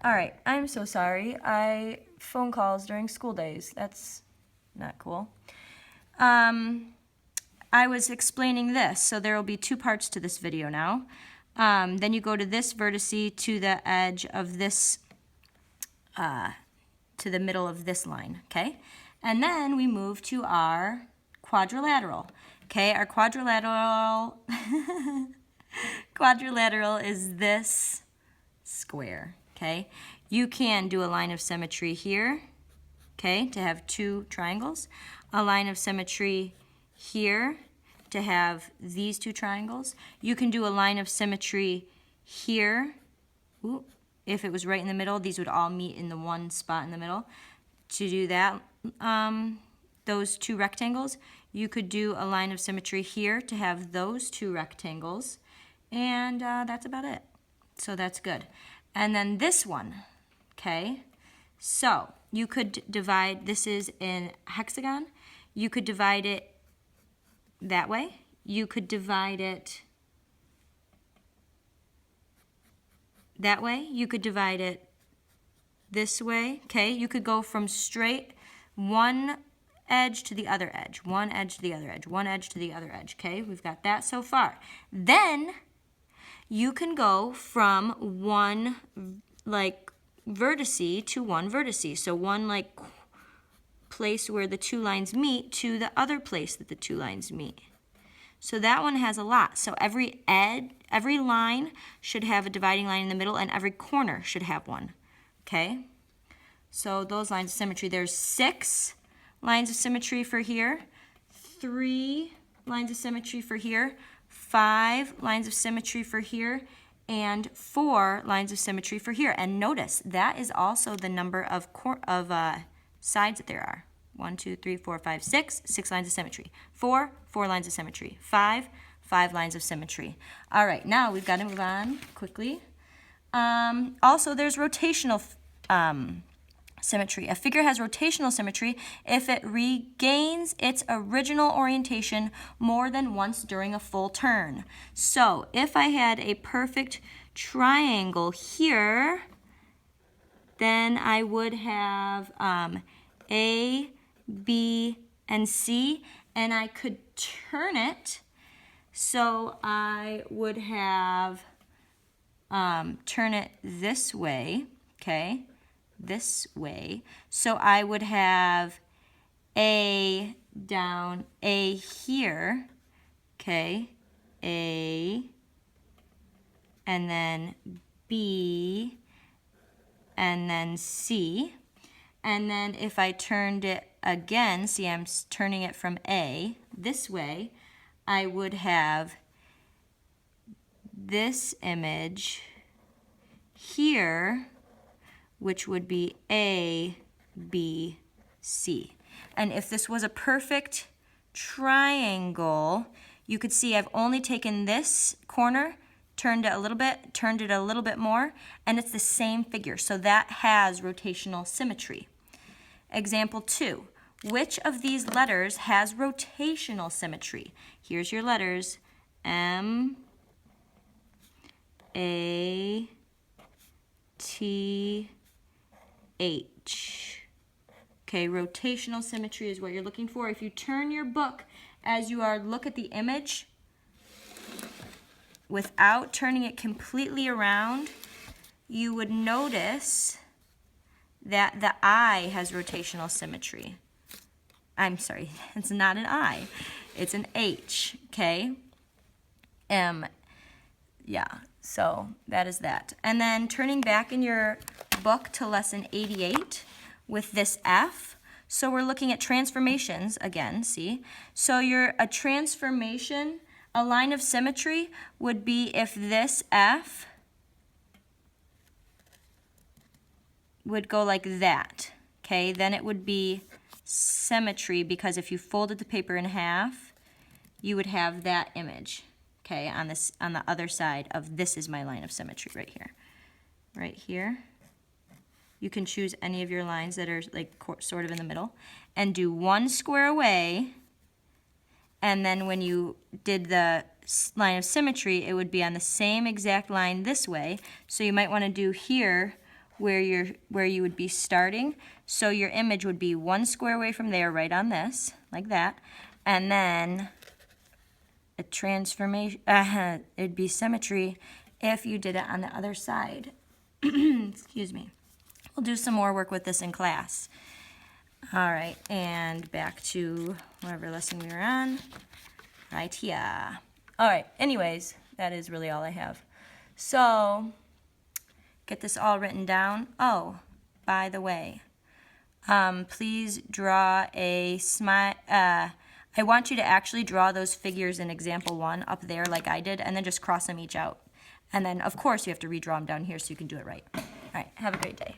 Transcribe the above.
All right, I'm so sorry. Phone calls during school days. That's not cool. I was explaining this, so there will be two parts to this video now. Then you go to this vertice to the edge of this, to the middle of this line, okay? And then we move to our quadrilateral, okay? Our quadrilateral, quadrilateral is this square, okay? You can do a line of symmetry here, okay, to have two triangles. A line of symmetry here to have these two triangles. You can do a line of symmetry here. Ooh, if it was right in the middle, these would all meet in the one spot in the middle. To do that, those two rectangles, you could do a line of symmetry here to have those two rectangles, and that's about it. So that's good. And then this one, okay? So you could divide, this is in hexagon, you could divide it that way. You could divide it that way. You could divide it this way, okay? You could go from straight one edge to the other edge, one edge to the other edge, one edge to the other edge, okay? We've got that so far. Then you can go from one like vertice to one vertice. So one like place where the two lines meet to the other place that the two lines meet. So that one has a lot. So every line should have a dividing line in the middle, and every corner should have one, okay? So those lines of symmetry, there's 6 lines of symmetry for here, 3 lines of symmetry for here, 5 lines of symmetry for here, and 4 lines of symmetry for here. And notice, that is also the number of sides that there are. 1, 2, 3, 4, 5, 6. 6 lines of symmetry. 4 lines of symmetry. 5 lines of symmetry. All right, now we've got to move on quickly. Also, there's rotational symmetry. A figure has rotational symmetry if it regains its original orientation more than once during a full turn. So if I had a perfect triangle here, then I would have A, B, and C, and I could turn it. So I would have turn it this way, okay? This way. So I would have A down, A here, okay? A, and then B, and then C. And then if I turned it again, see I'm turning it from A this way, I would have this image here, which would be A, B, C. And if this was a perfect triangle, you could see I've only taken this corner, turned it a little bit, turned it a little bit more, and it's the same figure. So that has rotational symmetry. Example 2. Which of these letters has rotational symmetry? Here's your letters. M, A, T, H. Okay, rotational symmetry is what you're looking for. If you turn your book as you are, look at the image without turning it completely around, you would notice that the I has rotational symmetry. I'm sorry, it's not an I, it's an H, okay? Yeah, so that is that. And then turning back in your book to lesson 88 with this F. So we're looking at transformations again, see? So a transformation, a line of symmetry would be if this F would go like that, okay? Then it would be symmetry, because if you folded the paper in half, you would have that image, okay, on the other side of this is my line of symmetry right here. Right here. You can choose any of your lines that are like sort of in the middle and do one square away, and then when you did the line of symmetry, it would be on the same exact line this way. So you might want to do here where you would be starting. So your image would be 1 square away from there, right on this, like that. And then a transformation, it'd be symmetry if you did it on the other side. Excuse me. We'll do some more work with this in class. All right, and back to whatever lesson we were on. Right here. All right, anyways, that is really all I have. So, get this all written down. Oh, by the way, please draw a smile. I want you to actually draw those figures in example 1 up there like I did, and then just cross them each out. And then, of course, you have to redraw them down here so you can do it right. All right, have a great day.